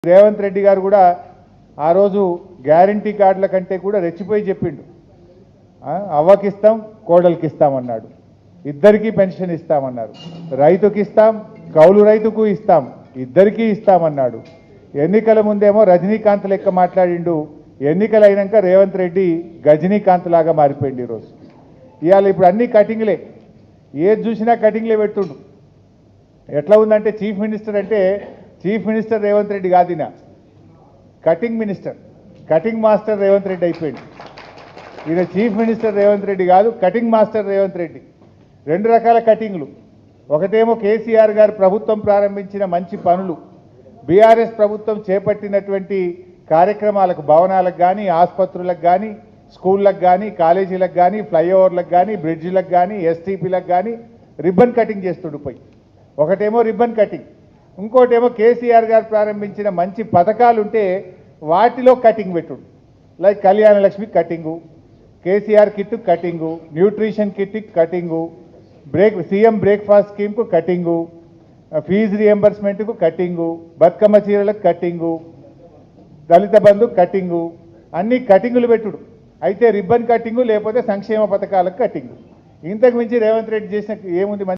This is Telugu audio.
రేవంత్ రెడ్డి గారు కూడా ఆ రోజు గ్యారంటీ కార్డుల కంటే కూడా రెచ్చిపోయి చెప్పిండు. అవ్వకిస్తాం కోడలికి ఇస్తామన్నాడు, ఇద్దరికీ పెన్షన్ ఇస్తామన్నారు, రైతుకి ఇస్తాం కౌలు రైతుకు ఇస్తాం, ఇద్దరికీ ఇస్తామన్నాడు. ఎన్నికల ముందేమో రజనీకాంత్ లెక్క మాట్లాడిండు, ఎన్నికలు అయినాక రేవంత్ రెడ్డి గజనీకాంత్ లాగా మారిపోయింది. ఈరోజు ఇవాళ ఇప్పుడు అన్ని కటింగ్లే, ఏది చూసినా కటింగ్లే పెడుతుండు. ఎట్లా ఉందంటే చీఫ్ మినిస్టర్ అంటే చీఫ్ మినిస్టర్ రేవంత్ రెడ్డి కాదినా, cutting minister, cutting master Revanth Reddy అయిపోయింది. ఈయన చీఫ్ మినిస్టర్ రేవంత్ రెడ్డి కాదు, కటింగ్ మాస్టర్ రేవంత్ రెడ్డి. రెండు రకాల కటింగ్లు. ఒకటేమో కేసీఆర్ గారు ప్రభుత్వం ప్రారంభించిన మంచి పనులు, బీఆర్ఎస్ ప్రభుత్వం చేపట్టినటువంటి కార్యక్రమాలకు, భవనాలకు కానీ, ఆసుపత్రులకు కానీ, స్కూళ్ళకు కానీ, కాలేజీలకు కానీ, ఫ్లైఓవర్లకు కానీ, బ్రిడ్జిలకు కానీ, ఎస్టీపీలకు కానీ రిబ్బన్ కటింగ్ చేస్తుండిపోయి. ఒకటేమో రిబ్బన్ కటింగ్, ఇంకోటేమో కేసీఆర్ గారు ప్రారంభించిన మంచి పథకాలు ఉంటే వాటిలో కటింగ్ పెట్టుడు. Like Kalyana Lakshmi cutting, KCR kit cutting, nutrition kit cutting, CM breakfast స్కీమ్కు కటింగు, ఫీజు రియంబర్స్మెంట్కు కటింగు, బతుకమ్మ చీరలకు కటింగు, దళిత బంధు కటింగు, అన్ని కటింగులు పెట్టుడు. అయితే రిబ్బన్ కటింగు లేకపోతే సంక్షేమ పథకాలకు కటింగు. ఇంతకు మించి రేవంత్ రెడ్డి చేసిన ఏముంది?